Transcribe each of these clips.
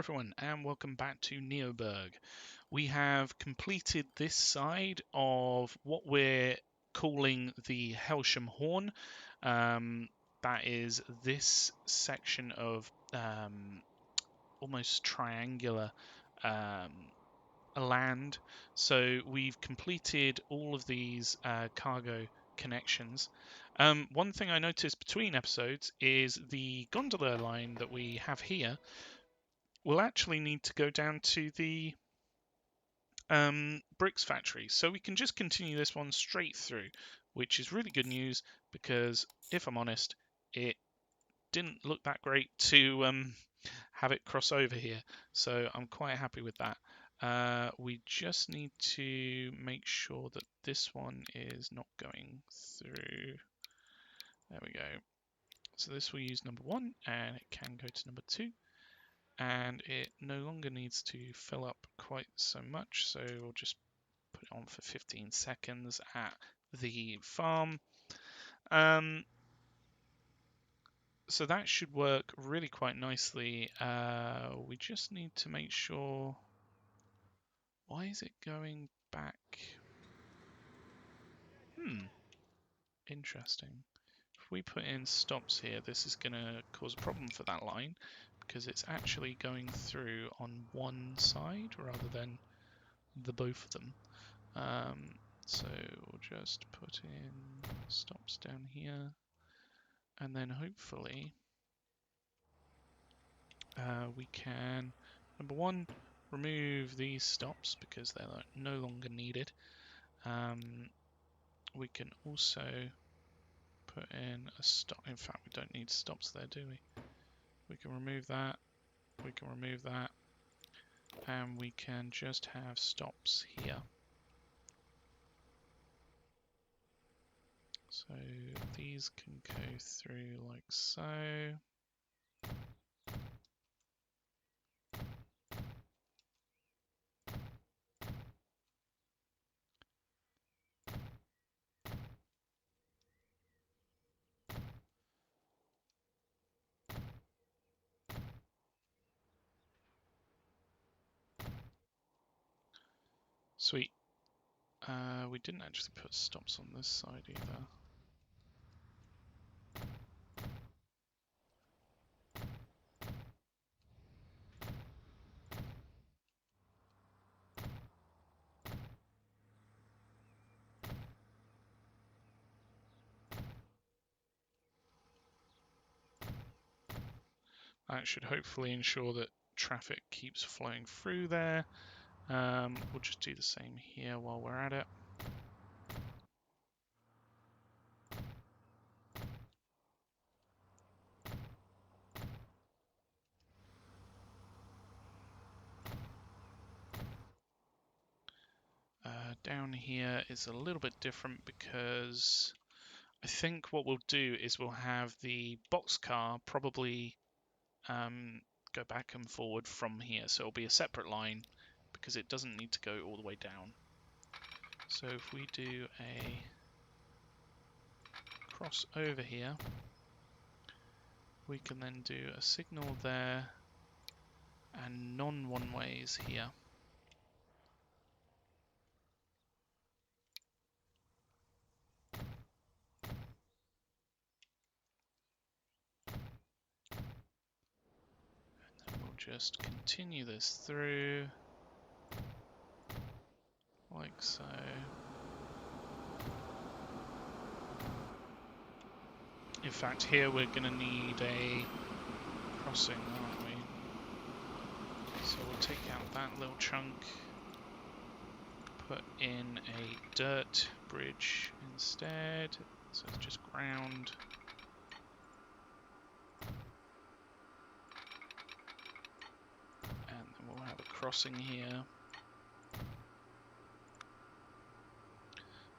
everyone, and welcome back to NeoBurgh. We have completed this side of what we're calling the Hailsham Horn. That is this section of almost triangular land. So we've completed all of these cargo connections. One thing I noticed between episodes is the gondola line that we have here will actually need to go down to the bricks factory. So we can just continue this one straight through, which is really good news because, if I'm honest, it didn't look that great to have it cross over here. So I'm quite happy with that. We just need to make sure that this one is not going through. There we go. So this will use number 1 and it can go to number 2. And it no longer needs to fill up quite so much, so we'll just put it on for 15 seconds at the farm. So that should work really quite nicely. We just need to make sure. Why is it going back? Interesting. If we put in stops here, this is going to cause a problem for that line because it's actually going through on one side rather than the both of them. So we'll just put in stops down here, and then hopefully we can, number 1, remove these stops because they're no longer needed. We can also put in a stop. In fact, we don't need stops there, do we? We can remove that. We can remove that. And we can just have stops here. So these can go through like so. Sweet. We didn't actually put stops on this side either. That should hopefully ensure that traffic keeps flowing through there. We'll just do the same here while we're at it. Down here is a little bit different because I think what we'll do is we'll have the boxcar probably go back and forward from here. So it'll be a separate line because it doesn't need to go all the way down. So if we do a cross over here, we can then do a signal there and non-one-ways here. Just continue this through like so. In fact, here we're going to need a crossing, aren't we? So we'll take out that little chunk, put in a dirt bridge instead, so it's just ground. And then we'll have a crossing here.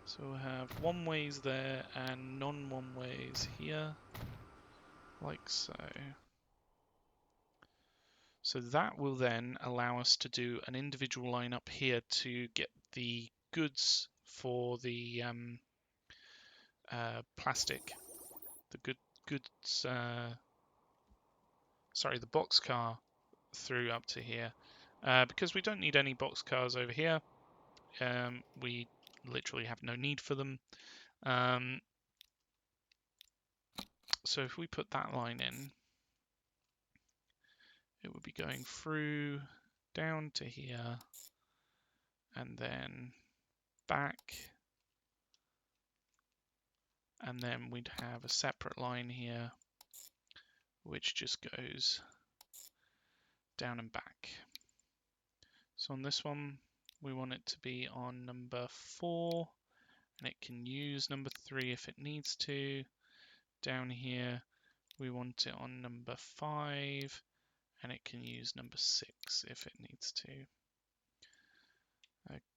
So we'll have one-ways there and non-one-ways here, like so. So that will then allow us to do an individual line up here to get the goods for the plastic, the goods, sorry, the boxcar through up to here. Because we don't need any boxcars over here, we literally have no need for them. So if we put that line in, it would be going through down to here and then back, and then we'd have a separate line here which just goes down and back. So on this one we want it to be on number 4, and it can use number 3 if it needs to. Down here we want it on number 5, and it can use number 6 if it needs to.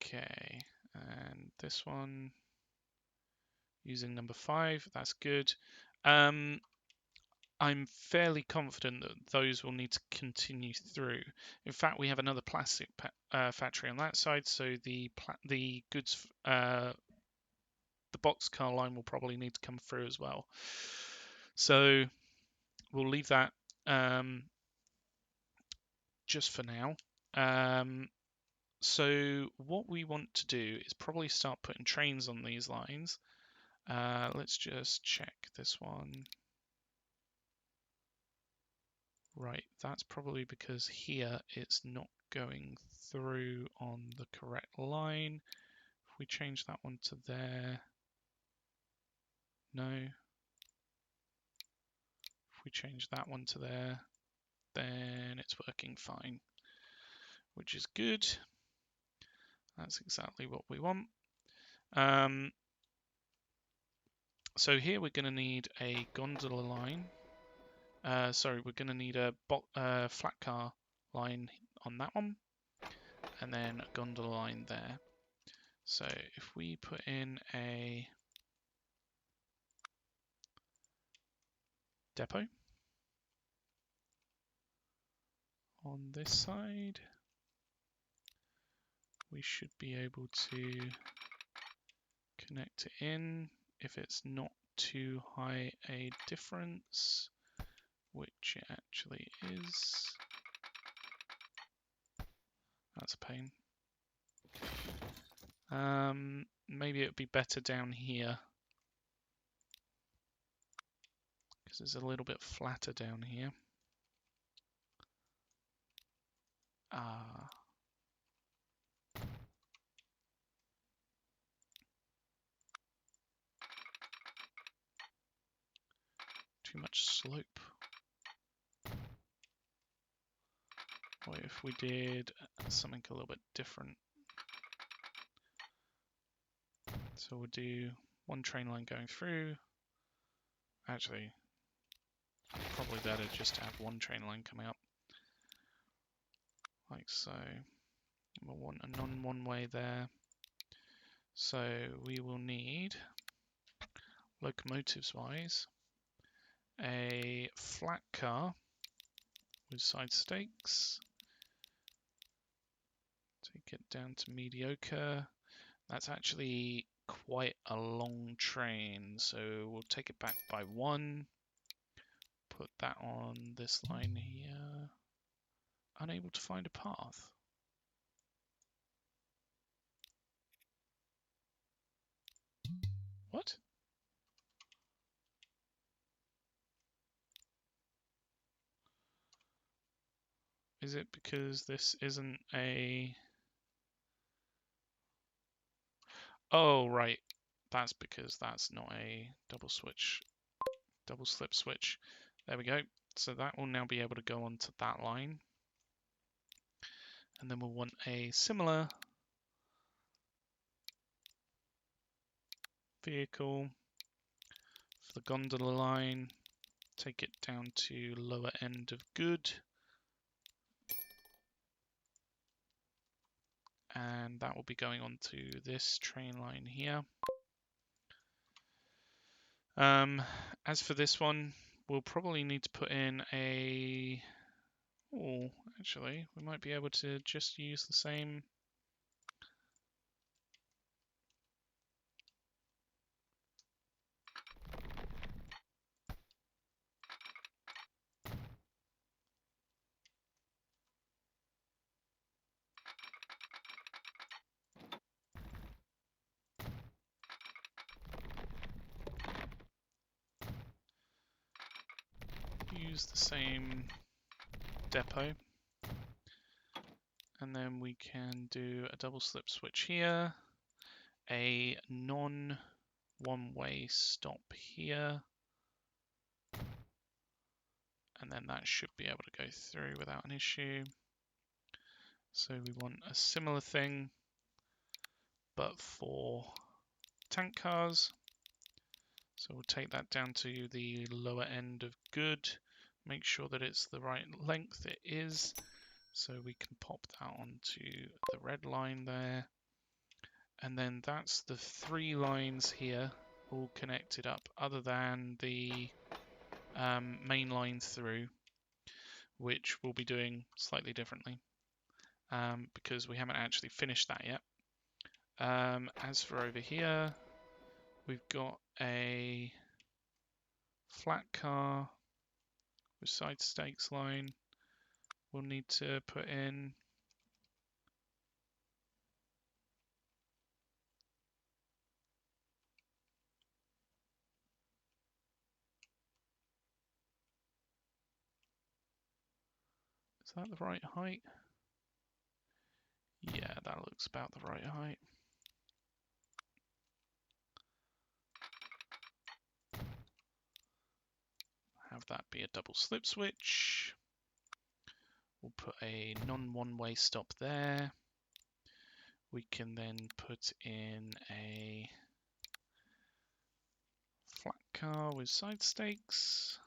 Okay, and this one using number 5, that's good. I'm fairly confident that those will need to continue through. In fact, we have another plastic factory on that side, so the goods, the boxcar line will probably need to come through as well. So we'll leave that just for now. So what we want to do is probably start putting trains on these lines. Let's just check this one. Right, that's probably because here it's not going through on the correct line. If we change that one to there, no. If we change that one to there, then it's working fine, which is good. That's exactly what we want. So here we're going to need a gondola line. Sorry, we're going to need a flat car line on that one, and then a gondola line there. So if we put in a depot on this side, we should be able to connect it in if it's not too high a difference, which it actually is. That's a pain. Maybe it would be better down here because it's a little bit flatter down here. Too much slope. What if we did something a little bit different? So we'll do one train line going through. Actually, probably better just to have one train line coming up. Like so. We'll want a non-one way there. So we will need, locomotives wise, a flat car with side stakes. Take it down to mediocre. That's actually quite a long train, so we'll take it back by 1. Put that on this line here. Unable to find a path. What? Is it because this isn't a... Oh, right. That's because that's not a double slip switch. There we go. So that will now be able to go onto that line. And then we'll want a similar vehicle for the gondola line. Take it down to lower end of good. And that will be going on to this train line here. As for this one, we'll probably need to put in a... Oh, actually, we might be able to just use the same... use the same depot. And then we can do a double slip switch here, a non-one-way stop here, and then that should be able to go through without an issue. So we want a similar thing, but for tank cars. So we'll take that down to the lower end of good, make sure that it's the right length. It is. So we can pop that onto the red line there. And then that's the 3 lines here all connected up, other than the main line through, which we'll be doing slightly differently because we haven't actually finished that yet. As for over here, we've got a flat car with side stakes line. We'll need to put in is that the right height? Yeah, that looks about the right height. Have that be a double slip switch. We'll put a non-one-way stop there. We can then put in a flat car with side stakes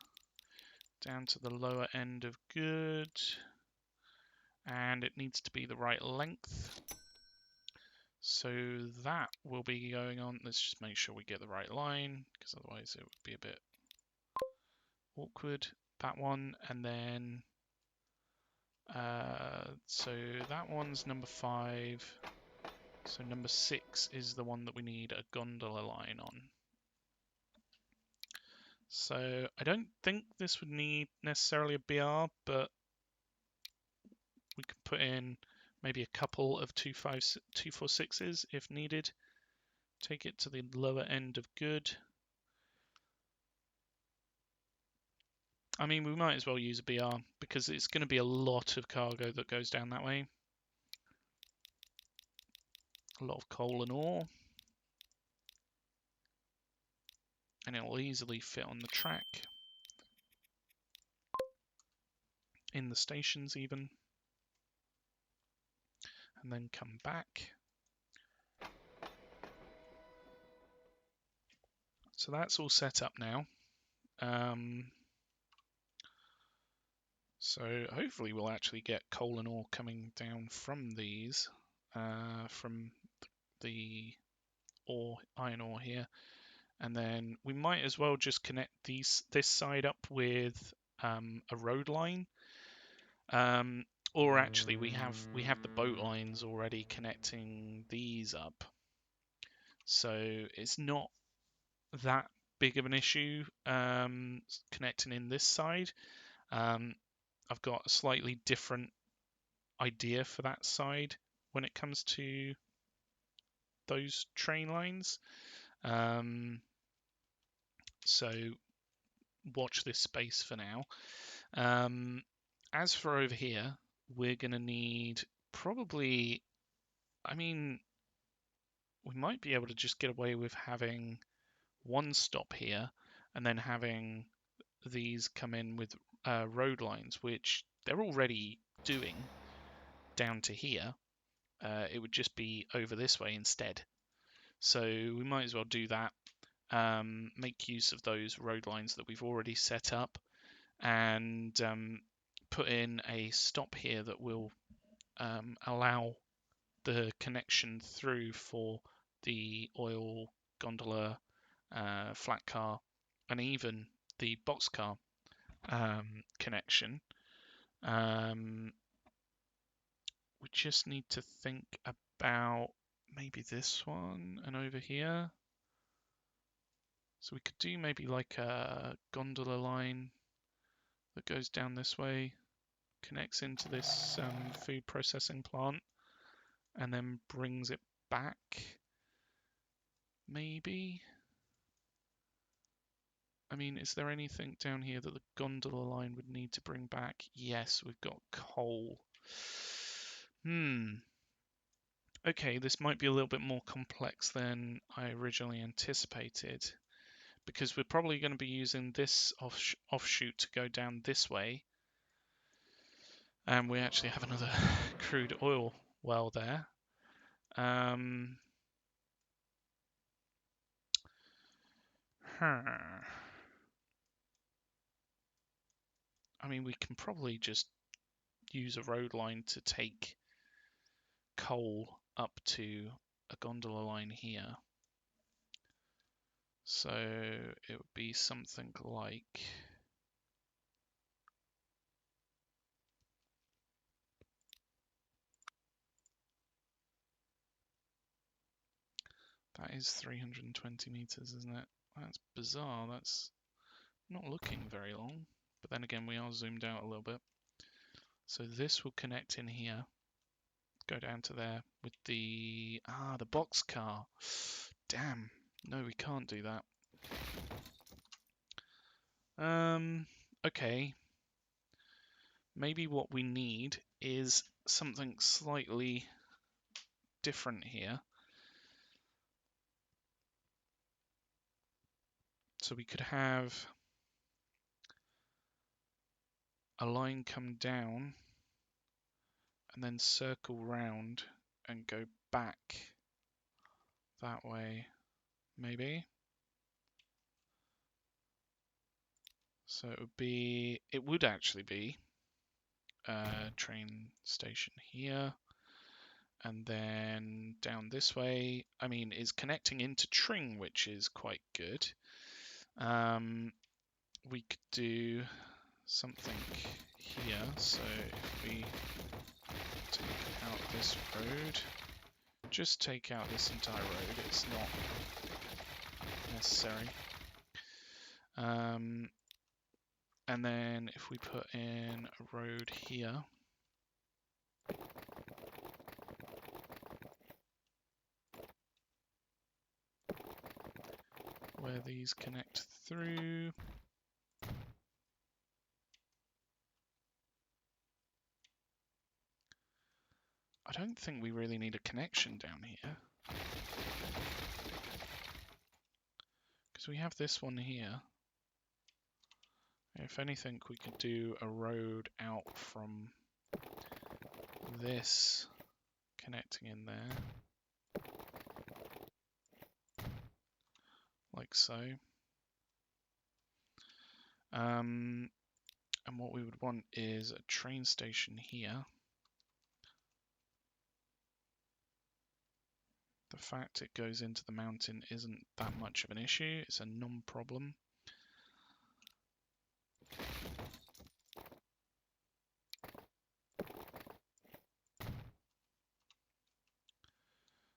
down to the lower end of good, and it needs to be the right length. So that will be going on. Let's just make sure we get the right line, because otherwise it would be a bit awkward. That one, and then so that one's number 5. So number 6 is the one that we need a gondola line on. So I don't think this would need necessarily a BR, but we could put in maybe a couple of 246s if needed. Take it to the lower end of good. I mean, we might as well use a BR because it's going to be a lot of cargo that goes down that way. A lot of coal and ore. And it'll easily fit on the track. In the stations even. And then come back. So that's all set up now. So hopefully we'll actually get coal and ore coming down from these, from the iron ore here. And then we might as well just connect this side up with a road line. Or actually we have the boat lines already connecting these up. So it's not that big of an issue connecting in this side. I've got a slightly different idea for that side when it comes to those train lines. So watch this space for now. As for over here, we're going to need probably, I mean, we might be able to just get away with having one stop here and then having these come in with road lines, which they're already doing down to here. It would just be over this way instead. So we might as well do that. Make use of those road lines that we've already set up and put in a stop here that will allow the connection through for the oil gondola, flat car, and even the boxcar connection. We just need to think about maybe this one and over here. So we could do maybe like a gondola line that goes down this way, connects into this food processing plant, and then brings it back, maybe. I mean, is there anything down here that the gondola line would need to bring back? Yes, we've got coal. Okay, this might be a little bit more complex than I originally anticipated, because we're probably going to be using this offshoot to go down this way. And we actually have another crude oil well there. I mean, we can probably just use a road line to take coal up to a gondola line here. So it would be something like that is 320 meters, isn't it? That's bizarre. That's not looking very long. But then again, we are zoomed out a little bit. So this will connect in here, go down to there with the boxcar. Damn. No, we can't do that. Okay. Maybe what we need is something slightly different here. So we could have a line come down and then circle round and go back that way, maybe. So it would actually be a train station here, and then down this way. I mean, it's connecting into Tring, which is quite good. We could do something here. So if we take out this road, just take out this entire road, it's not necessary. And then if we put in a road here, where these connect through. I don't think we really need a connection down here, because we have this one here. If anything, we could do a road out from this connecting in there, like so. And what we would want is a train station here. The fact it goes into the mountain isn't that much of an issue, it's a non-problem.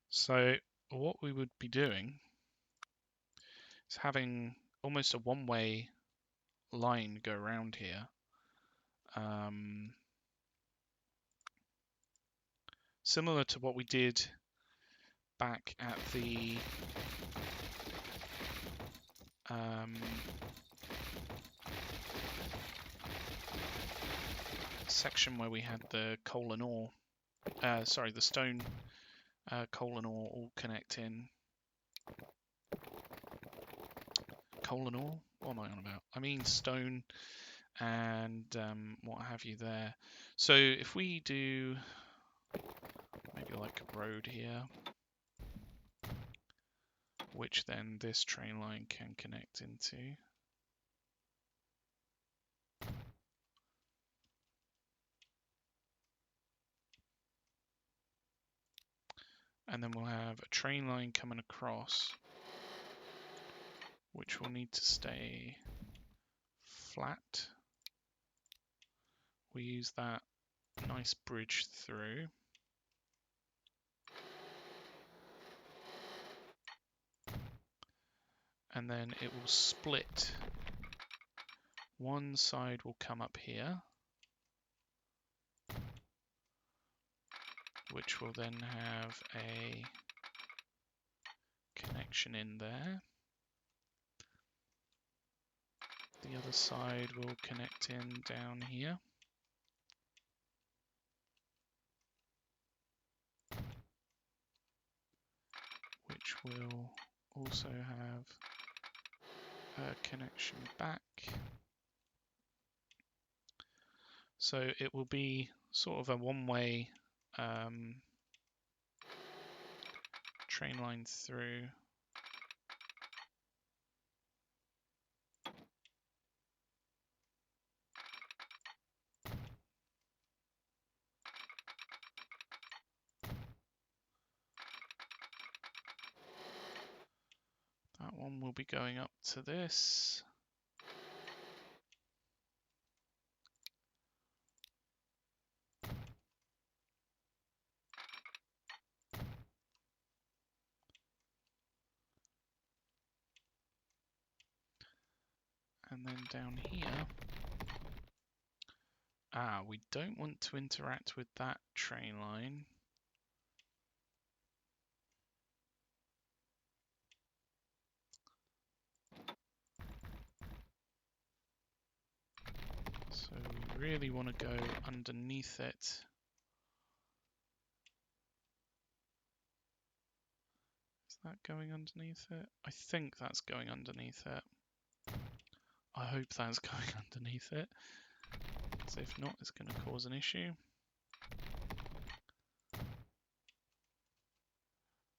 So what we would be doing is having almost a one-way line go around here. Similar to what we did back at the section where we had the coal and ore, the stone, coal and ore all connect in. Coal and ore? What am I on about? I mean stone and what have you there. So if we do maybe like a road here, which then this train line can connect into. And then we'll have a train line coming across, which will need to stay flat. We use that nice bridge through. And then it will split. One side will come up here, which will then have a connection in there. The other side will connect in down here. Which will also have a connection back. So it will be sort of a one-way train line through. That one will be going up to this. And then down here, we don't want to interact with that train line. So we really want to go underneath it. Is that going underneath it? I think that's going underneath it. I hope that's going underneath it, because if not, it's going to cause an issue.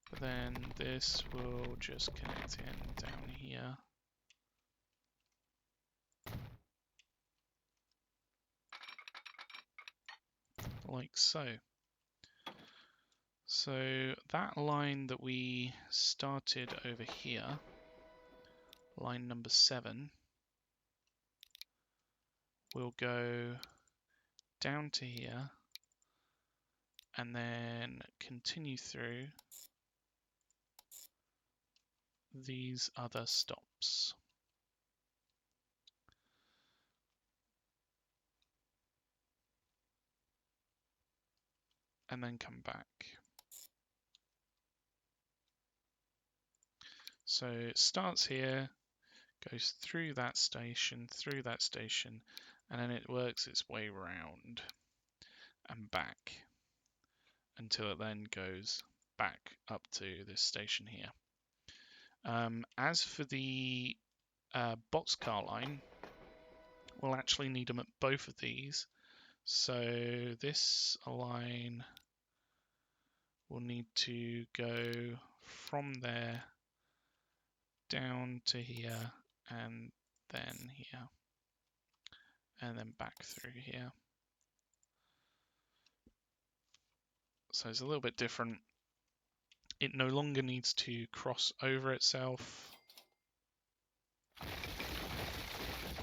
But then this will just connect in down here. Like so. So that line that we started over here, line number 7, will go down to here and then continue through these other stops. And then come back. So it starts here, goes through that station, and then it works its way round and back until it then goes back up to this station here. As for the boxcar line, we'll actually need them at both of these. So this line will need to go from there down to here and then here and then back through here. So it's a little bit different. It no longer needs to cross over itself.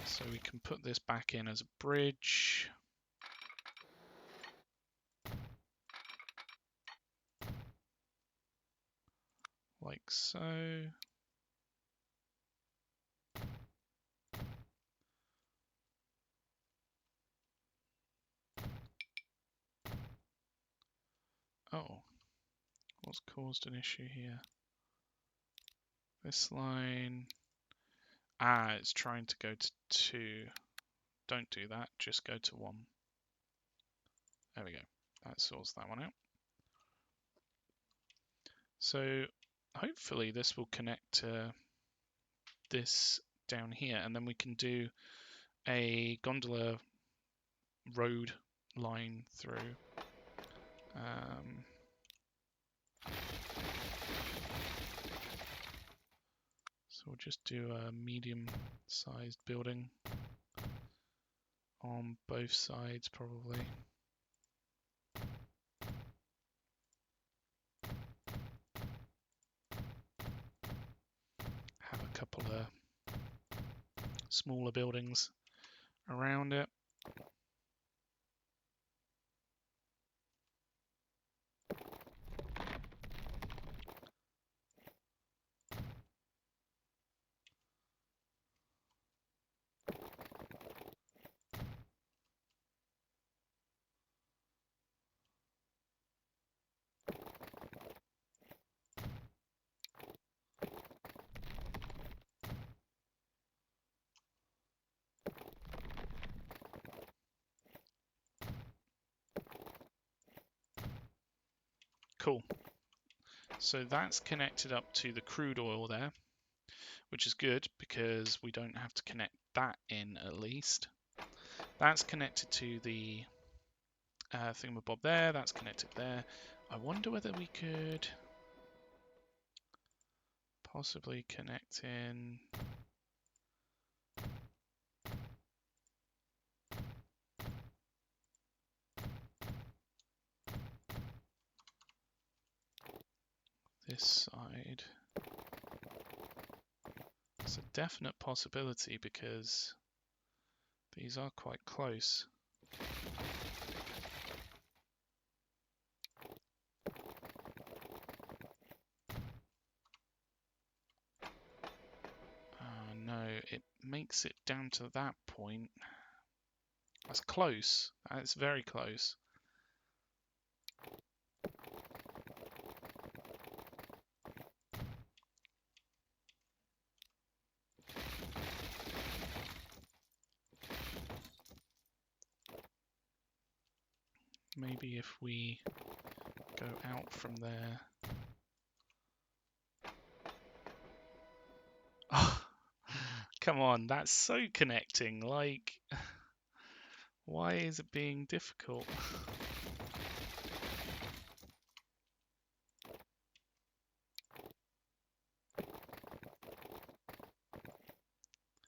So we can put this back in as a bridge. Like so. Oh, what's caused an issue here? This line, it's trying to go to 2. Don't do that, just go to 1. There we go, that sorts that one out. So hopefully this will connect to this down here, and then we can do a gondola road line through. So we'll just do a medium-sized building on both sides, probably. Have a couple of smaller buildings around it. Cool. So that's connected up to the crude oil there, which is good because we don't have to connect that in at least. That's connected to the thingamabob there, that's connected there. I wonder whether we could possibly connect in... this side. It's a definite possibility because these are quite close. No, it makes it down to that point. That's close. That's very close. Maybe if we go out from there. Oh, come on, that's so connecting. Like, why is it being difficult?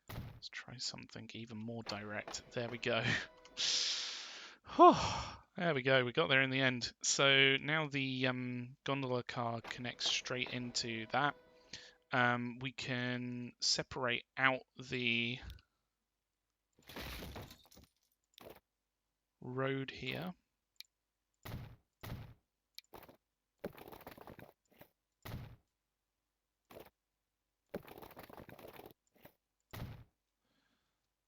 Let's try something even more direct. There we go. There we go, we got there in the end. So now the gondola car connects straight into that. We can separate out the road here.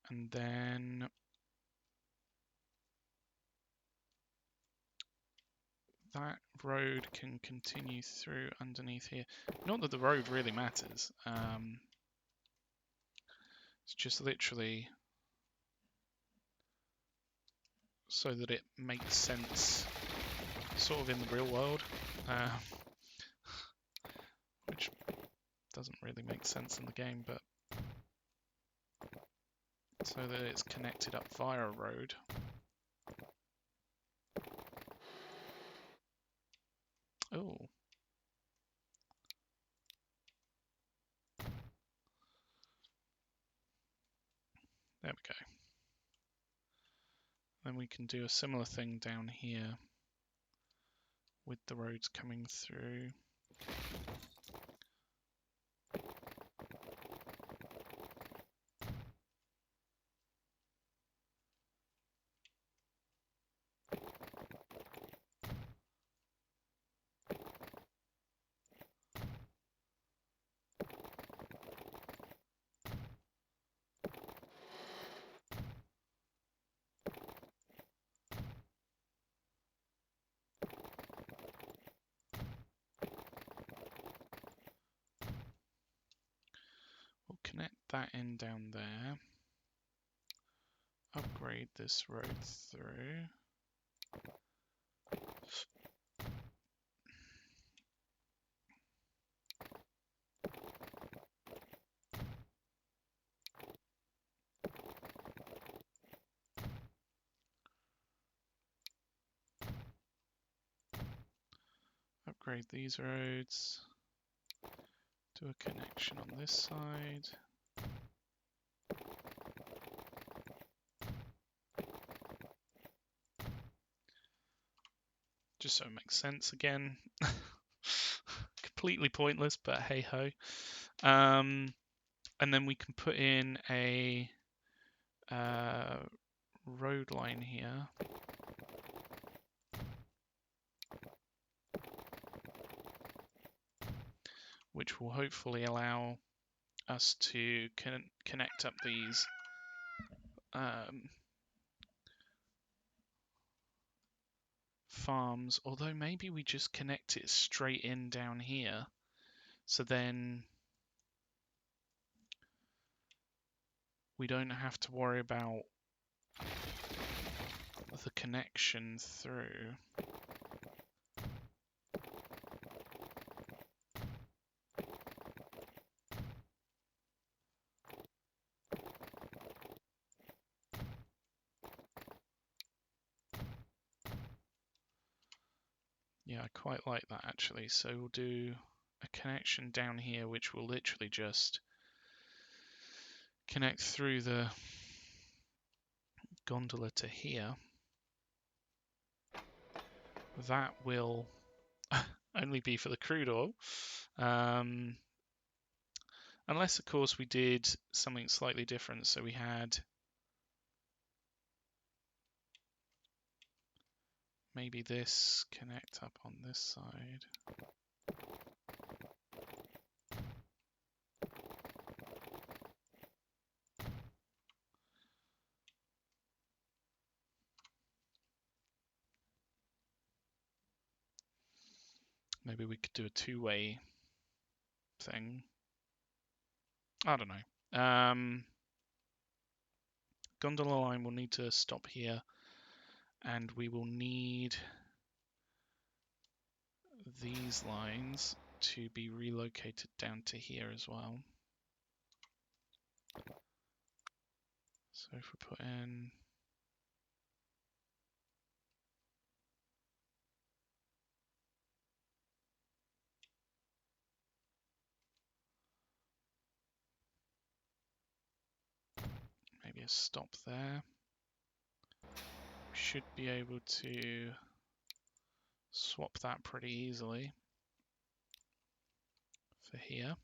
And then that road can continue through underneath here. Not that the road really matters. It's just literally so that it makes sense sort of in the real world, which doesn't really make sense in the game, but so that it's connected up via a road. Oh. There we go. Then we can do a similar thing down here with the roads coming through. We'll connect that in down there. Upgrade this road through. Upgrade these roads. Do a connection on this side. Just so it makes sense again. Completely pointless, but hey ho. And then we can put in a road line here. Which will hopefully allow us to connect up these farms, although maybe we just connect it straight in down here, so then we don't have to worry about the connection through. Yeah, I quite like that actually. So we'll do a connection down here, which will literally just connect through the gondola to here. That will only be for the crude oil. Unless, of course, we did something slightly different. So we had maybe this connect up on this side. Maybe we could do a two-way thing. I don't know. Gondola line will need to stop here, and we will need these lines to be relocated down to here as well. So if we put in maybe a stop there, we should be able to swap that pretty easily for here.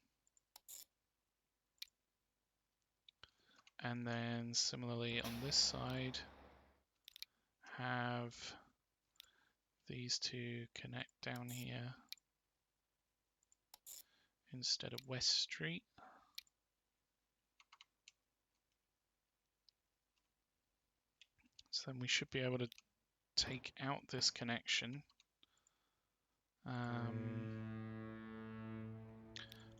And then similarly on this side, have these two connect down here instead of West Street. So then we should be able to take out this connection.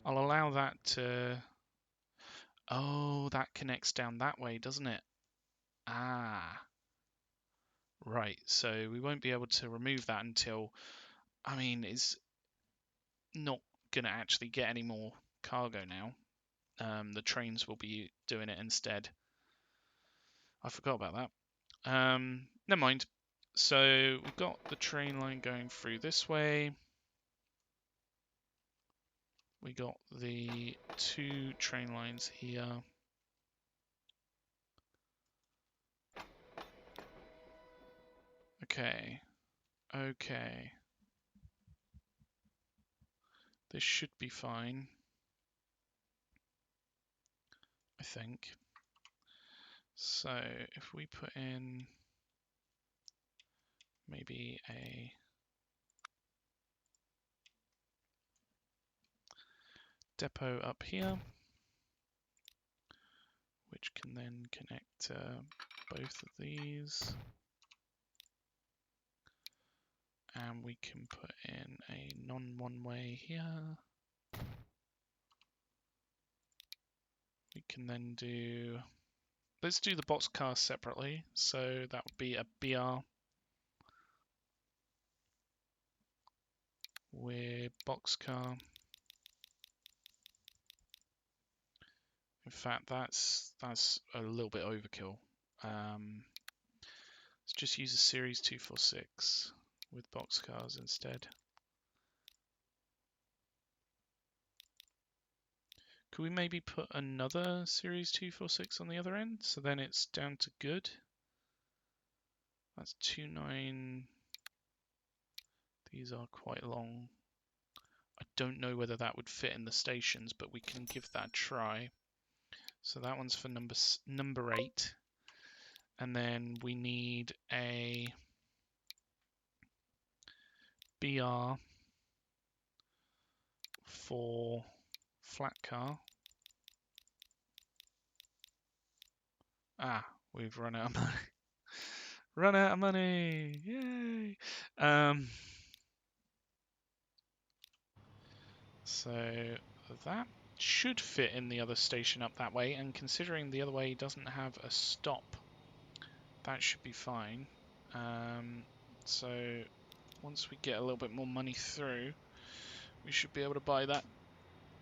I'll allow that to... Oh, that connects down that way, doesn't it? Ah. Right, so we won't be able to remove that until... I mean, it's not going to actually get any more cargo now. The trains will be doing it instead. I forgot about that. Never mind. So we've got the train line going through this way. We got the two train lines here. Okay. Okay. This should be fine, I think. So if we put in maybe a depot up here, which can then connect to both of these. And we can put in a non-one-way here. We can then do... Let's do the boxcar separately. So that would be a BR with boxcar. In fact, that's a little bit overkill. Let's just use a Series 246 with boxcars instead. Could we maybe put another Series 246 on the other end? So then it's down to good. That's 29. These are quite long. I don't know whether that would fit in the stations, but we can give that a try. So that one's for number 8. And then we need a BR for flat car. Ah, we've run out of money. Run out of money! Yay! So that should fit in the other station up that way, and considering the other way doesn't have a stop, that should be fine. So once we get a little bit more money through, we should be able to buy that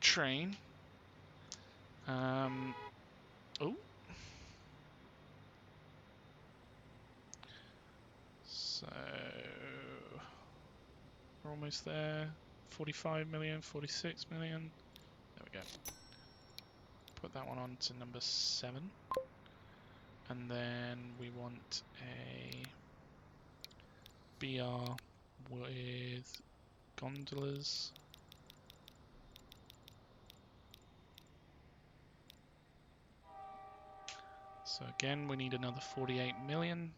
train. Oh. So We're almost there. 45 million, 46 million. There we go. Put that one on to number 7. And then we want a BR with gondolas. So again, we need another 48 million.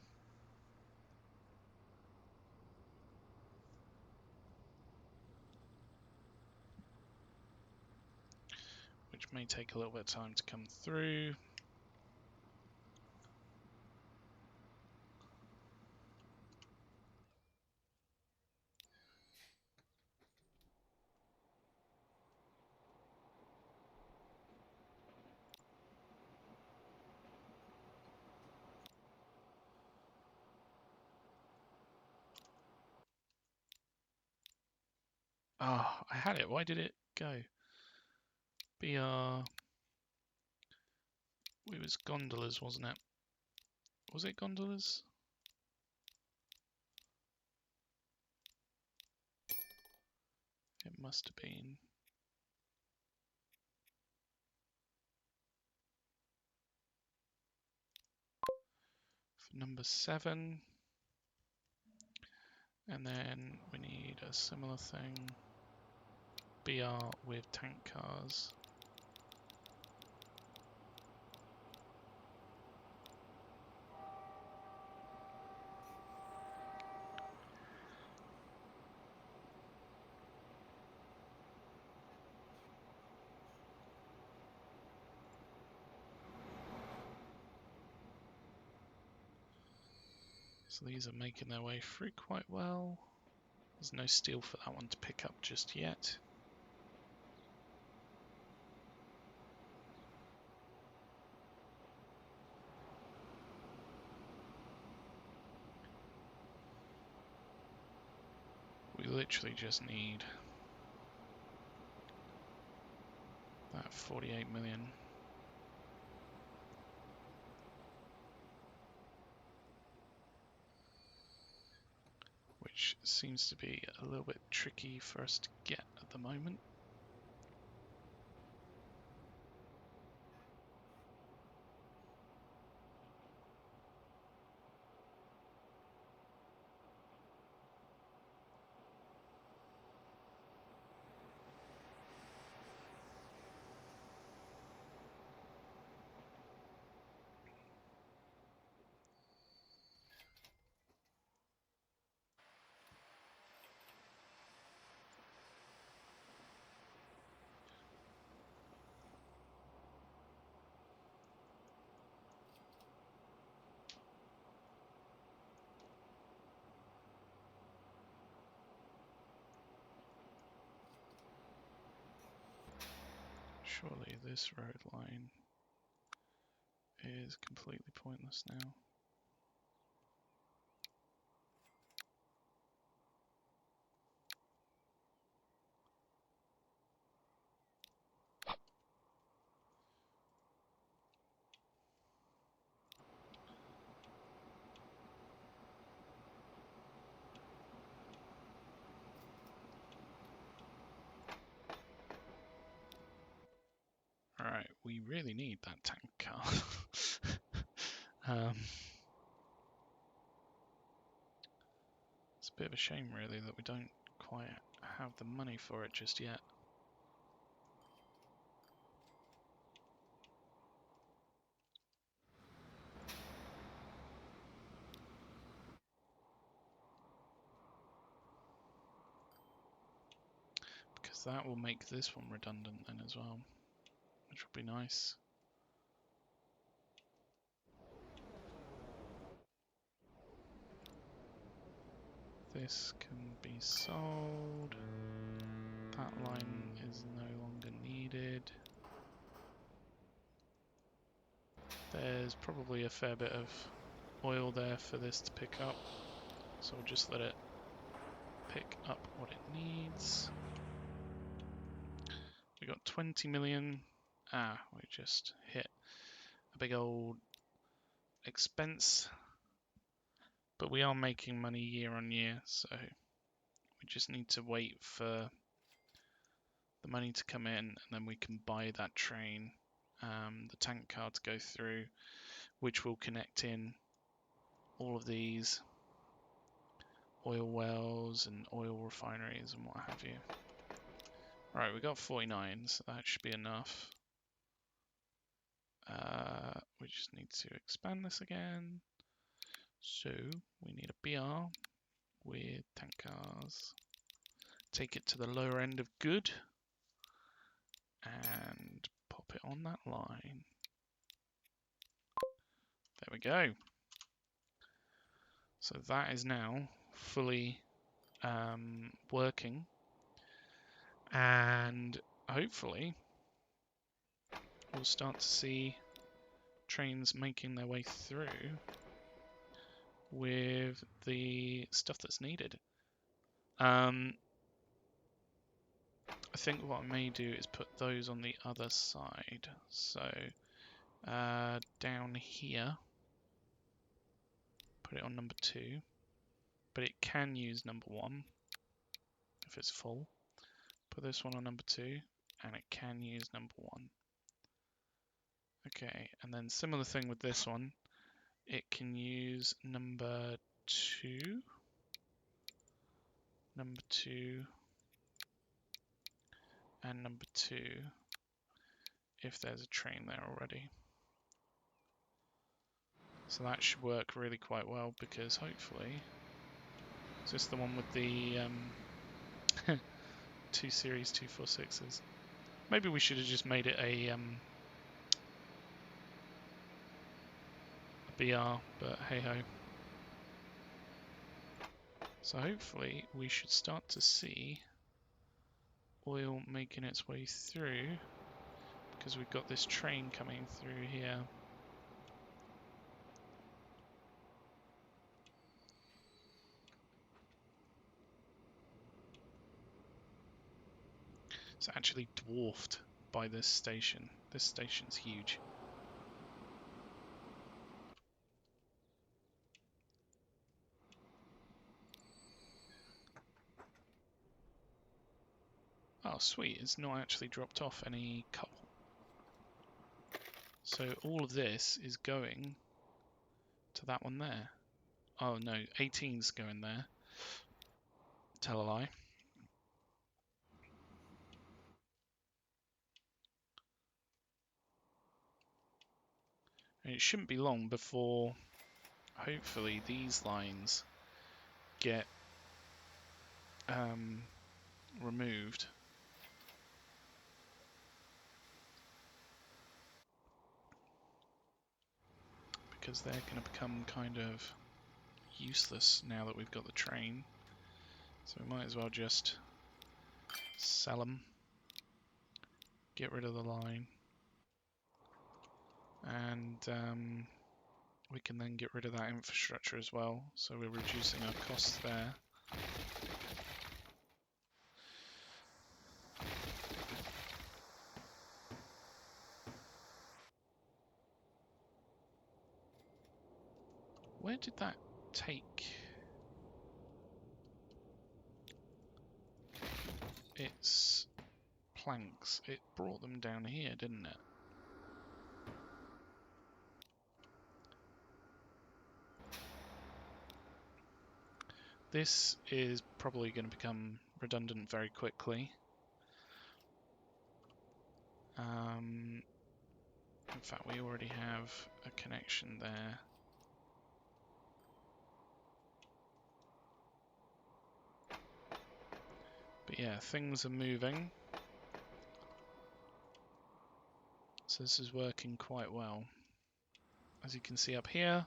Which may take a little bit of time to come through. Ah, I had it. Why did it go? BR. It was gondolas, wasn't it? Was it gondolas? It must have been. For number 7. And then we need a similar thing. BR with tank cars. So these are making their way through quite well. There's no steel for that one to pick up just yet. We literally just need that 48 million. Which seems to be a little bit tricky for us to get at the moment. Surely this road line is completely pointless now. Alright, we really need that tank car. It's a bit of a shame really that we don't quite have the money for it just yet. Because that will make this one redundant then as well, which will be nice. This can be sold. That line is no longer needed. There's probably a fair bit of oil there for this to pick up, so we'll just let it pick up what it needs. We got 20 million. We just hit a big old expense, but we are making money year on year, so We just need to wait for the money to come in, and then we can buy that train, the tank car to go through, which will connect in all of these oil wells and oil refineries and what have you. Right, we got 49, so that should be enough. We just need to expand this again. So we need a BR with tank cars. Take it to the lower end of good and pop it on that line. There we go. So that is now fully working, and hopefully we'll start to see trains making their way through with the stuff that's needed. I think what I may do is put those on the other side. So down here, put it on number 2, but it can use number 1 if it's full. Put this one on number 2, and it can use number 1. Okay, and then similar thing with this one. It can use number 2, number 2, and number 2 if there's a train there already. So that should work really quite well, because hopefully, is this the one with the 2 Series 246s? Maybe we should have just made it a BR, but hey ho. So hopefully we should start to see oil making its way through, because we've got this train coming through here. It's actually dwarfed by this station. This station's huge. Oh sweet, it's not actually dropped off any coal. So all of this is going to that one there. Oh no, 18's going there. Tell a lie. And it shouldn't be long before hopefully these lines get removed. Because they're going to become kind of useless now that we've got the train. So we might as well just sell them, get rid of the line, and we can then get rid of that infrastructure as well, so we're reducing our costs there. Where did that take its planks? It brought them down here, didn't it? This is probably going to become redundant very quickly. In fact, we already have a connection there. But yeah, things are moving. So this is working quite well. As you can see up here,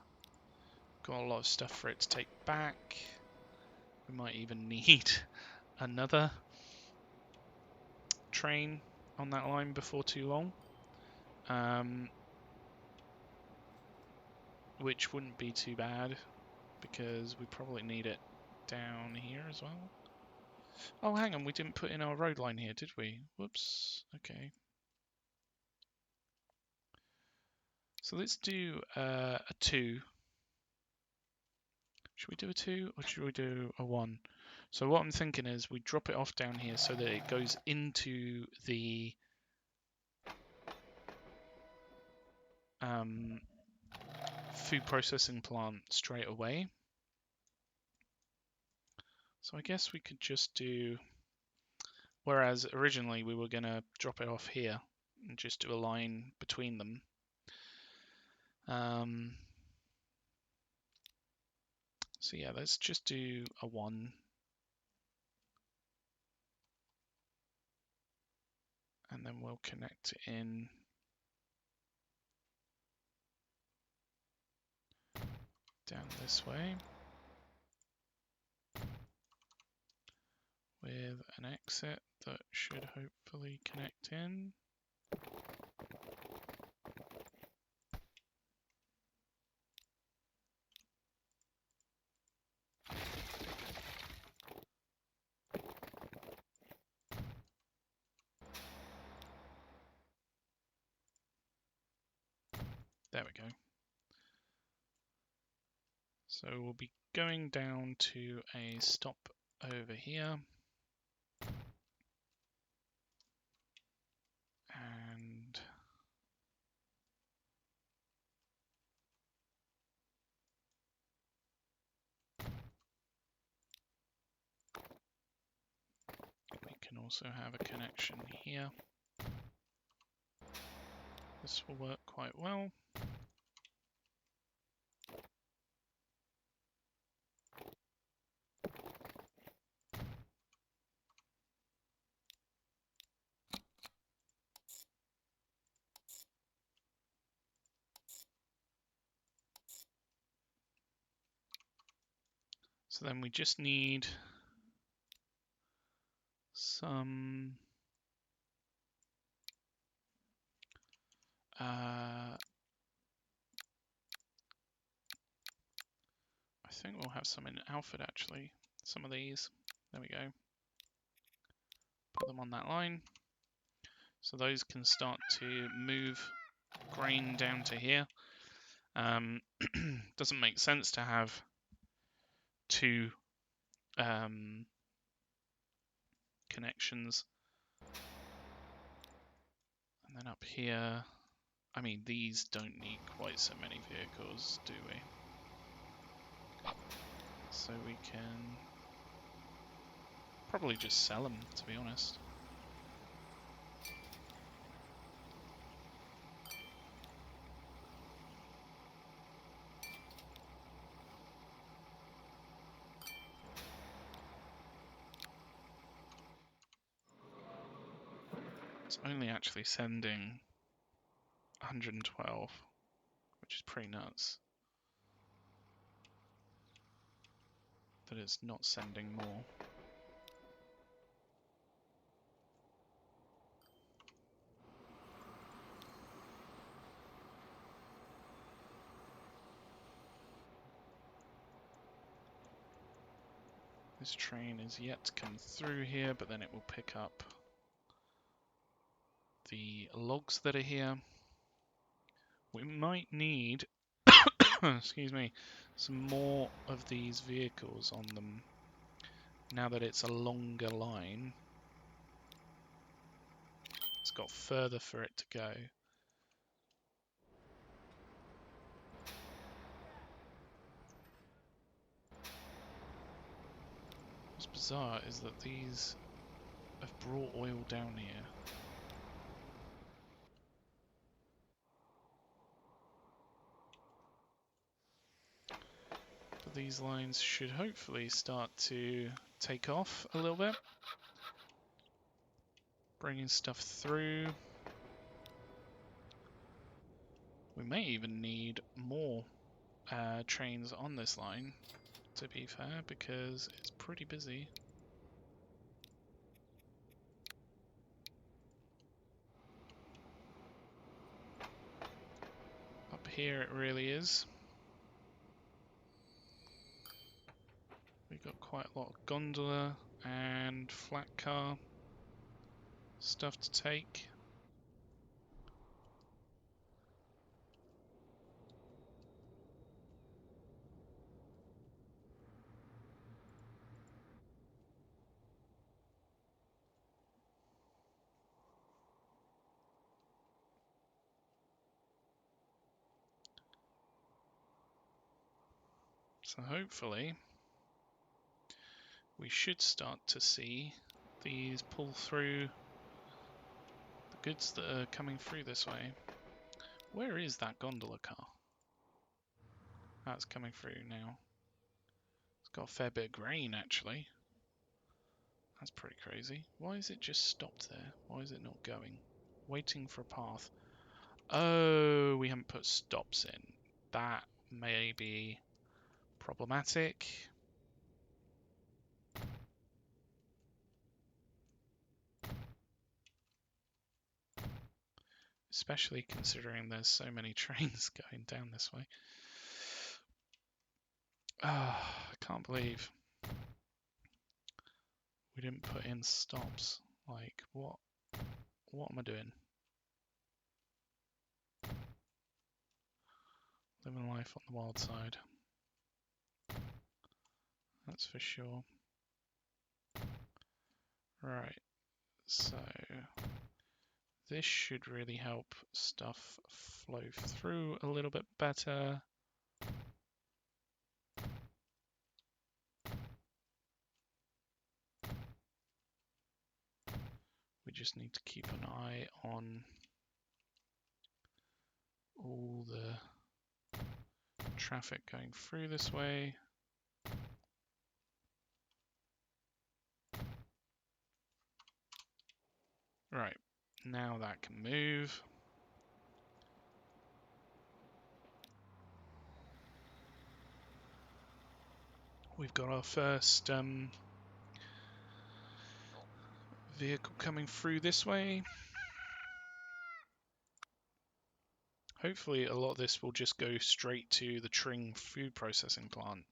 got a lot of stuff for it to take back. We might even need another train on that line before too long. Which wouldn't be too bad, because we probably need it down here as well. Oh, hang on, we didn't put in our road line here, did we? Whoops, okay. So let's do a 2. Should we do a 2 or should we do a 1? So what I'm thinking is we drop it off down here so that it goes into the food processing plant straight away. So I guess we could just do, whereas originally we were going to drop it off here and just do a line between them. So yeah, let's just do a 1. And then we'll connect it in down this way with an exit that should hopefully connect in. There we go. So we'll be going down to a stop over here. And we can also have a connection here. This will work quite well. So then we just need some I think we'll have some in Alfred actually. Some of these. There we go. Put them on that line. So those can start to move grain down to here. Doesn't make sense to have 2 connections. And then up here, I mean, these don't need quite so many vehicles, do we? So we can probably just sell them, to be honest. It's only actually sending 112, which is pretty nuts. That it's not sending more. This train is yet to come through here, but then it will pick up the logs that are here. We might need, excuse me, some more of these vehicles on them now that it's a longer line. It's got further for it to go. What's bizarre is that these have brought oil down here. But these lines should hopefully start to take off a little bit. Bringing stuff through. We may even need more trains on this line, to be fair, because it's pretty busy. Up here it really is. We've got quite a lot of gondola and flat car stuff to take. So hopefully we should start to see these pull through the goods that are coming through this way. Where is that gondola car? That's coming through now. It's got a fair bit of grain actually. That's pretty crazy. Why is it just stopped there? Why is it not going? Waiting for a path. Oh, we haven't put stops in. That may be problematic. Especially considering there's so many trains going down this way. Ah, I can't believe we didn't put in stops. Like, what am I doing? Living life on the wild side. That's for sure. Right, so this should really help stuff flow through a little bit better. We just need to keep an eye on all the traffic going through this way. Right, now that can move. We've got our first vehicle coming through this way. Hopefully a lot of this will just go straight to the Tring food processing plant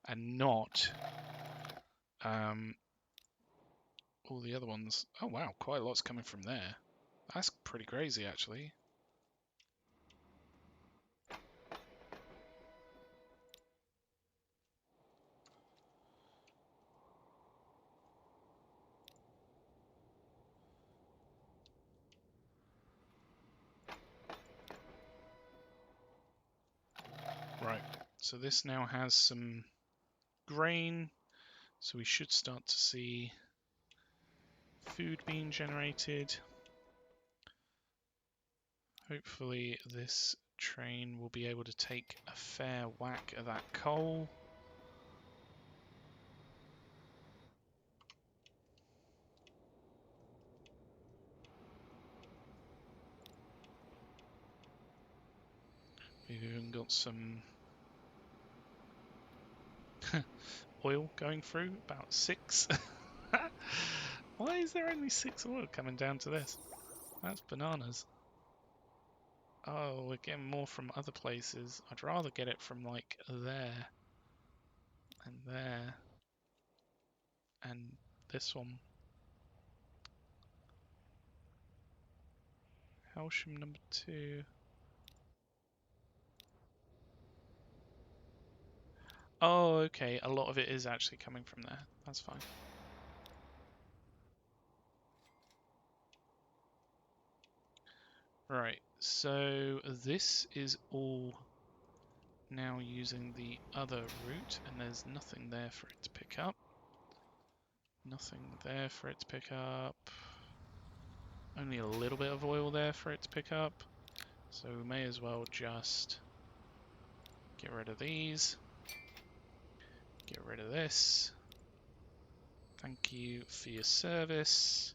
and not all the other ones. Oh wow, quite a lot's coming from there. That's pretty crazy actually. Right, so this now has some grain, so we should start to see food being generated. Hopefully this train will be able to take a fair whack at that coal. We've even got some oil going through, about 6. Why is there only 6 oil coming down to this? That's bananas. Oh, we're getting more from other places. I'd rather get it from like there and there and this one. Hailsham number 2. Oh, okay. A lot of it is actually coming from there. That's fine. Right, so this is all now using the other route, and there's nothing there for it to pick up. Nothing there for it to pick up. Only a little bit of oil there for it to pick up. So we may as well just get rid of these. Get rid of this. Thank you for your service.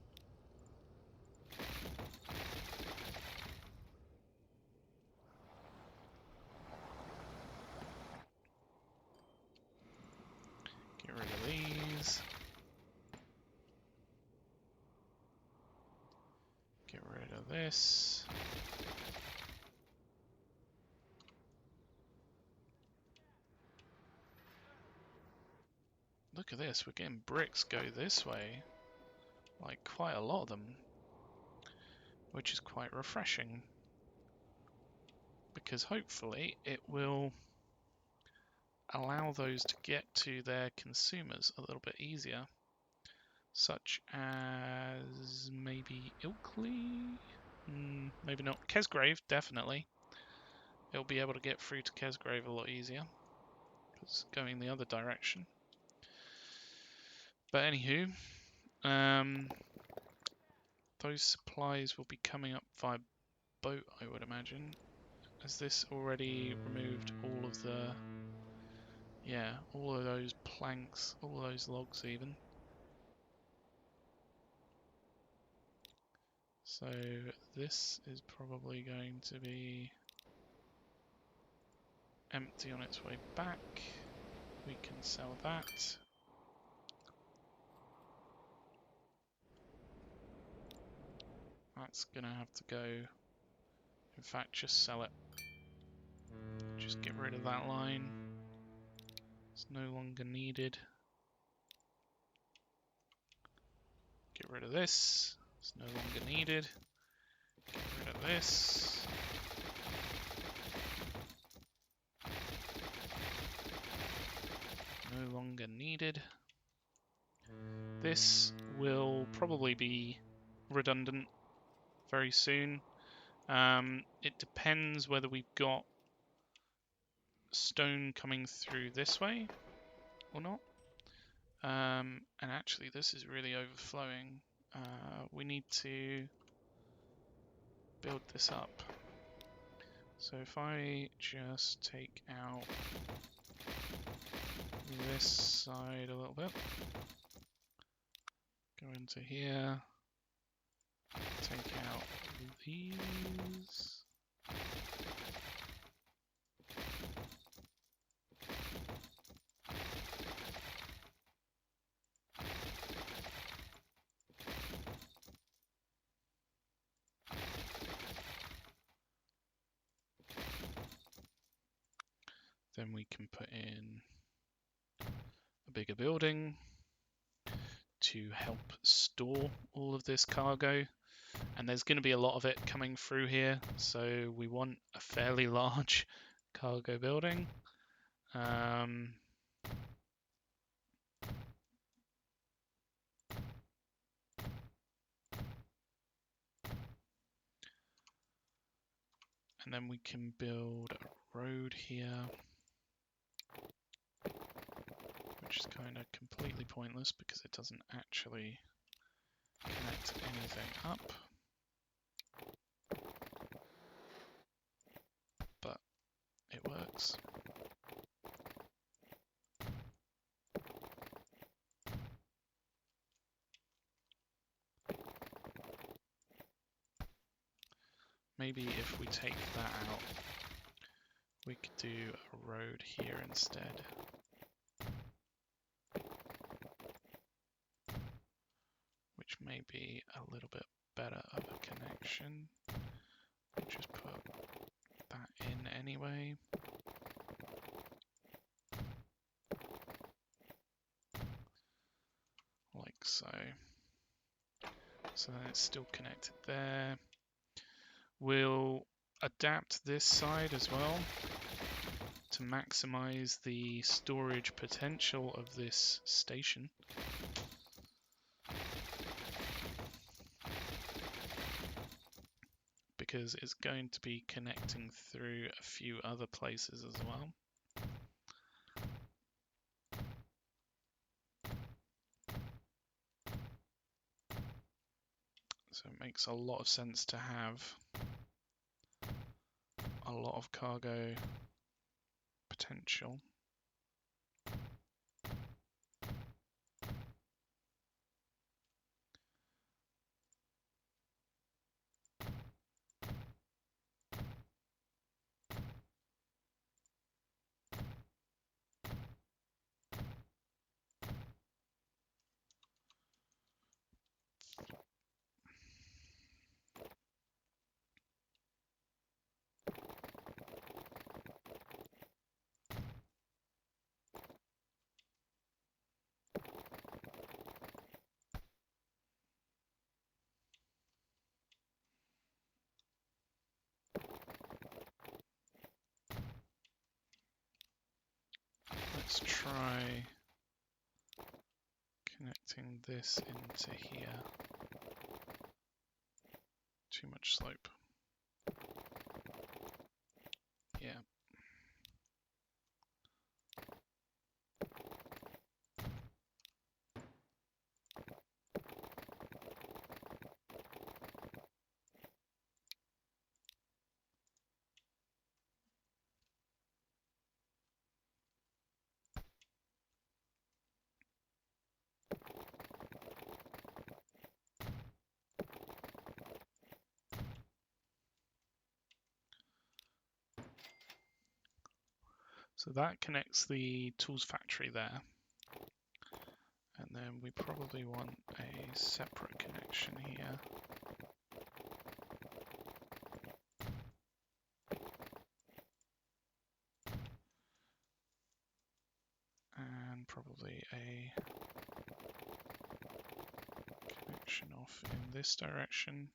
Get rid of these. Get rid of this. Look at this, we're getting bricks go this way. Like quite a lot of them. Which is quite refreshing. Because hopefully it will allow those to get to their consumers a little bit easier. Such as maybe Ilkley? Maybe not. Kesgrave, definitely. It'll be able to get through to Kesgrave a lot easier. was going the other direction. But anywho, those supplies will be coming up via boat, I would imagine. Has this already removed all of the... Yeah, all of those planks, all of those logs even. So this is probably going to be empty on its way back. We can sell that. That's gonna have to go. In fact, just sell it. Just get rid of that line. It's no longer needed. Get rid of this. It's no longer needed. Get rid of this. No longer needed. This will probably be redundant very soon. It depends whether we've got stone coming through this way or not. And actually this is really overflowing. We need to build this up. So if I just take out this side a little bit, go into here, take out these. Then we can put in a bigger building to help store all of this cargo. And there's going to be a lot of it coming through here, so we want a fairly large cargo building. And then we can build a road here, which is kind of completely pointless because it doesn't actually connect anything up. But it works. Maybe if we take that out, we could do a road here instead. Which may be a little bit better of a connection. We'll just put that in anyway. Like so. So then it's still connected there. We'll adapt this side as well to maximize the storage potential of this station. Because it's going to be connecting through a few other places as well. So it makes a lot of sense to have a lot of cargo potential. Let's try connecting this into here. Too much slope. Yeah. So that connects the tools factory there. And then we probably want a separate connection here. And probably a connection off in this direction.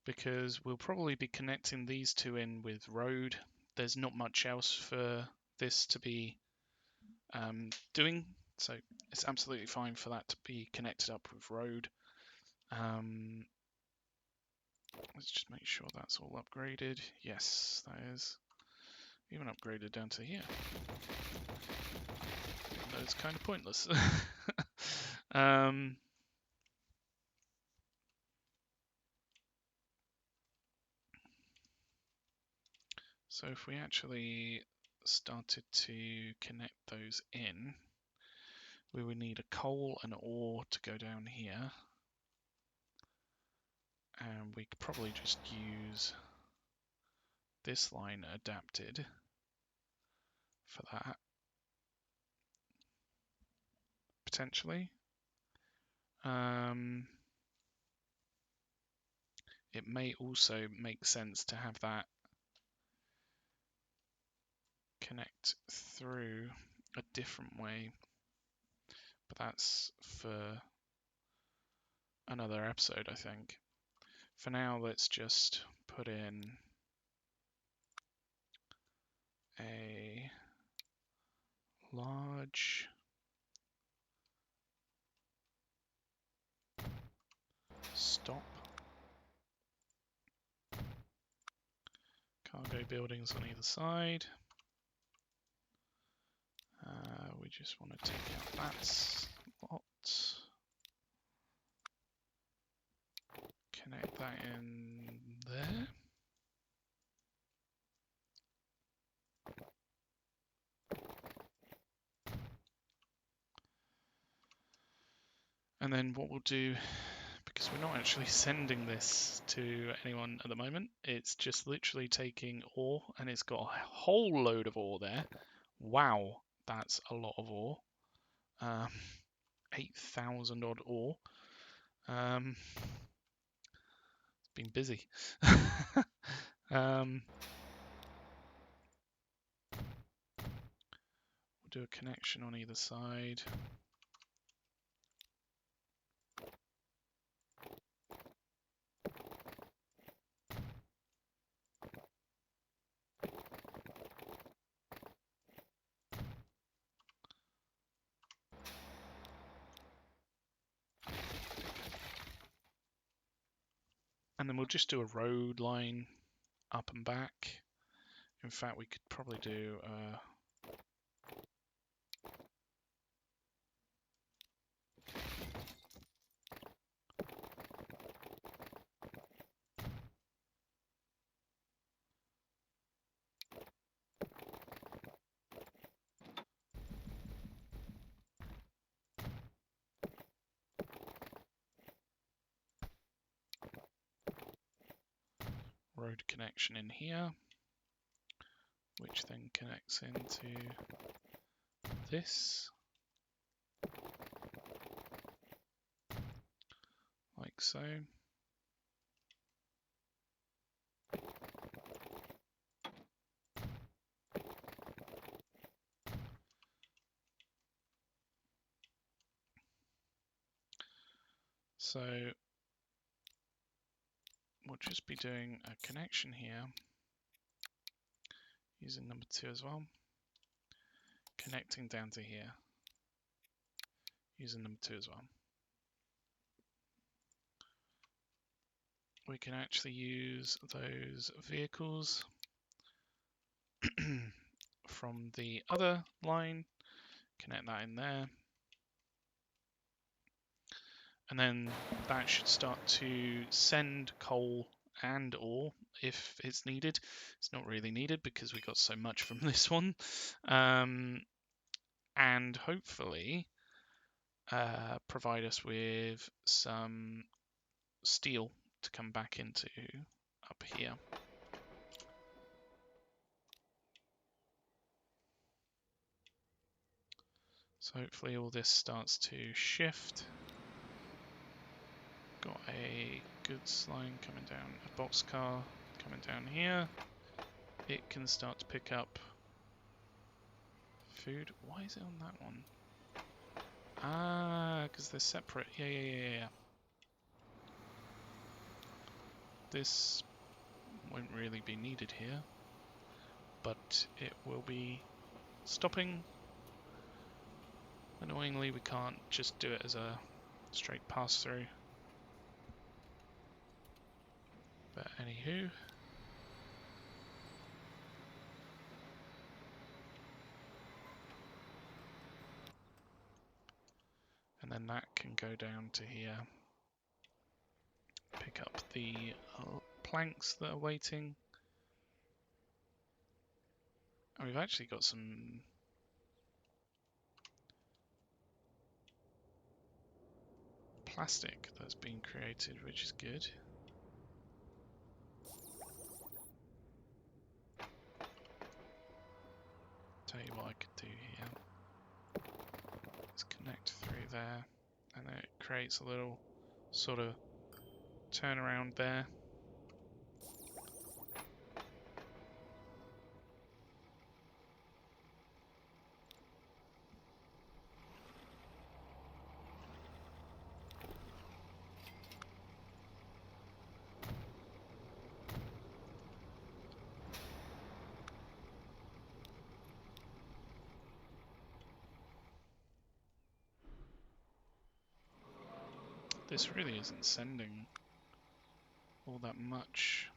Because we'll probably be connecting these two in with road. There's not much else for this to be doing, so it's absolutely fine for that to be connected up with road. Let's just make sure that's all upgraded. Yes, that is. Even upgraded down to here. Even though it's kind of pointless. So if we actually started to connect those in, we would need a coal and ore to go down here. And we could probably just use this line adapted for that, potentially. It may also make sense to have that connect through a different way, but that's for another episode, I think. For now, let's just put in a large stop. Cargo buildings on either side. We just want to take out that slot. Connect that in there. And then what we'll do, because we're not actually sending this to anyone at the moment, it's just literally taking ore, and it's got a whole load of ore there. Wow, that's a lot of ore. 8,000 odd ore. It's been busy. We'll do a connection on either side. And then we'll just do a road line up and back. In fact, we could probably do road connection in here, which then connects into this, like so. So we'll just be doing a connection here using number 2 as well, connecting down to here using number 2 as well. We can actually use those vehicles from the other line, connect that in there, and then that should start to send coal and ore if it's needed. It's not really needed because we got so much from this one, and hopefully provide us with some steel to come back into up here. So hopefully all this starts to shift. Got a goods line coming down, a boxcar coming down here. It can start to pick up food. Why is it on that one? Ah, because they're separate. Yeah. This won't really be needed here, but it will be stopping. Annoyingly, we can't just do it as a straight pass-through. But anywho. And then that can go down to here. Pick up the planks that are waiting. And we've actually got some plastic that's been created, which is good. Tell you what I could do here. Let's connect through there, and then it creates a little sort of turnaround there. This really isn't sending all that much.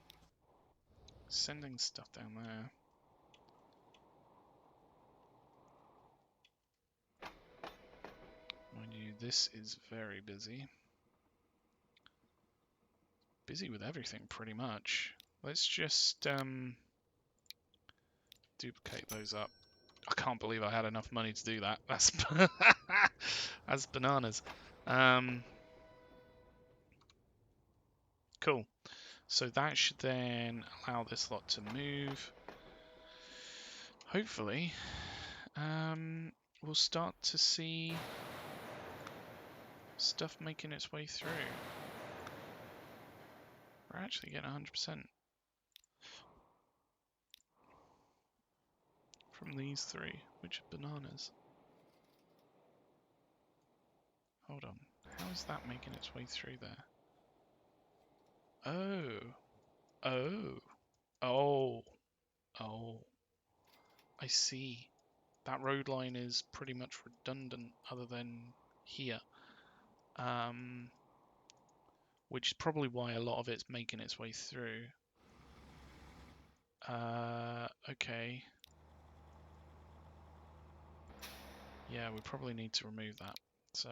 Sending stuff down there. Mind you, this is very busy. Busy with everything, pretty much. Let's just duplicate those up. I can't believe I had enough money to do that. That's that's bananas. Cool. So that should then allow this lot to move. Hopefully, we'll start to see stuff making its way through. We're actually getting 100% from these three, which are bananas. Hold on. How is that making its way through there? Oh. I see. That road line is pretty much redundant other than here. Which is probably why a lot of it's making its way through. Okay. Yeah, we probably need to remove that. So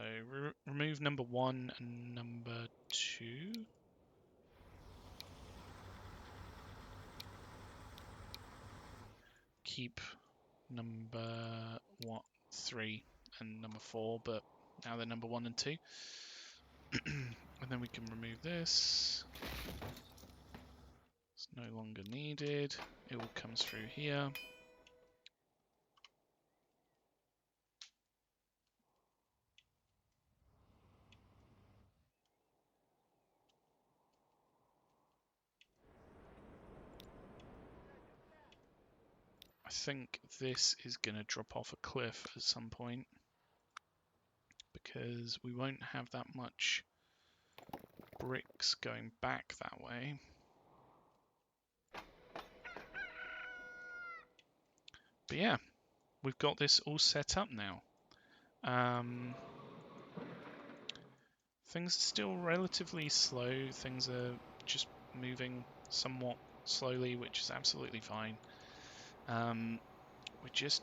remove number 1 and number 2. Keep number 3 and number 4, but now they're number 1 and 2. And then we can remove this. It's no longer needed. It all comes through here. I think this is going to drop off a cliff at some point because we won't have that much bricks going back that way. But yeah, we've got this all set up now. Things are still relatively slow. Things are just moving somewhat slowly, which is absolutely fine. We just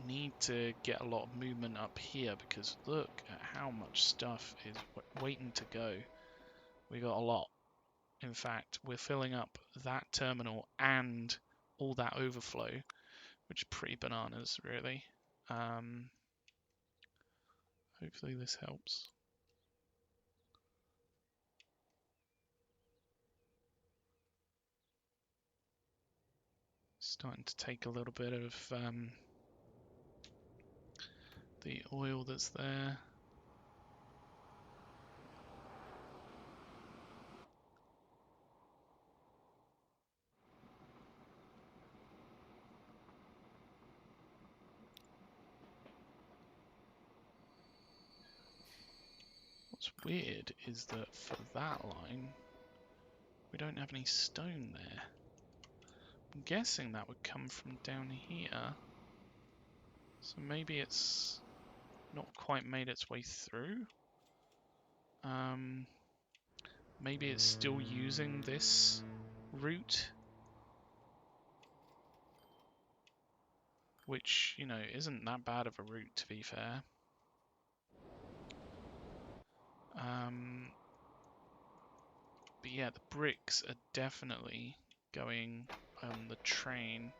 need to get a lot of movement up here because look at how much stuff is waiting to go. We got a lot. In fact, we're filling up that terminal and all that overflow, which is pretty bananas, really. Hopefully this helps. Starting to take a little bit of the oil that's there. What's weird is that for that line, we don't have any stone there. I'm guessing that would come from down here. So maybe it's not quite made its way through. Maybe it's still using this route, which, you know, isn't that bad of a route, to be fair. But yeah, the bricks are definitely going on the train.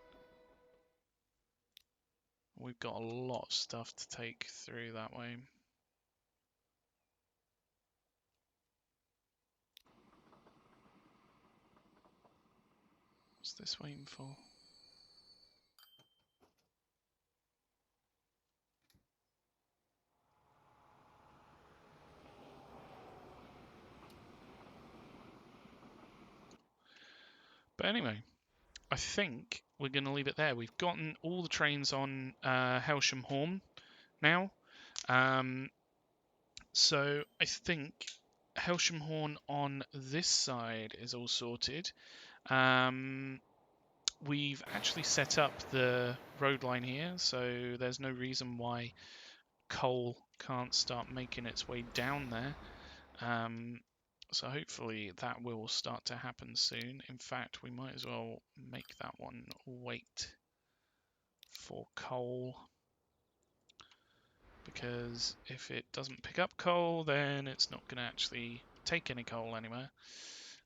We've got a lot of stuff to take through that way. What's this waiting for? But anyway, I think we're going to leave it there. We've gotten all the trains on Hailsham Horn now. So I think Hailsham Horn on this side is all sorted. We've actually set up the road line here, so there's no reason why coal can't start making its way down there. So hopefully that will start to happen soon. In fact, we might as well make that one wait for coal, because if it doesn't pick up coal, then it's not going to actually take any coal anywhere,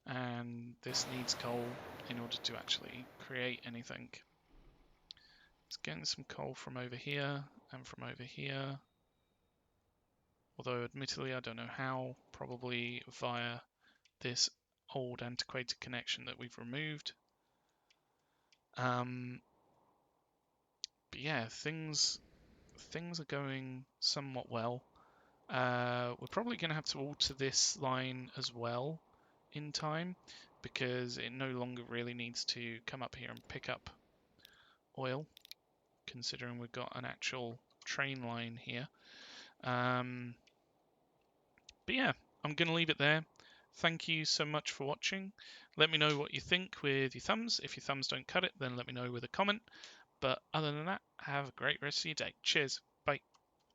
and this needs coal in order to actually create anything. It's getting some coal from over here and from over here, although admittedly I don't know how, probably via this old antiquated connection that we've removed. But yeah, things are going somewhat well. We're probably going to have to alter this line as well in time, because it no longer really needs to come up here and pick up oil, considering we've got an actual train line here. But yeah, I'm going to leave it there. Thank you so much for watching. Let me know what you think with your thumbs. If your thumbs don't cut it, then let me know with a comment. But other than that, have a great rest of your day. Cheers.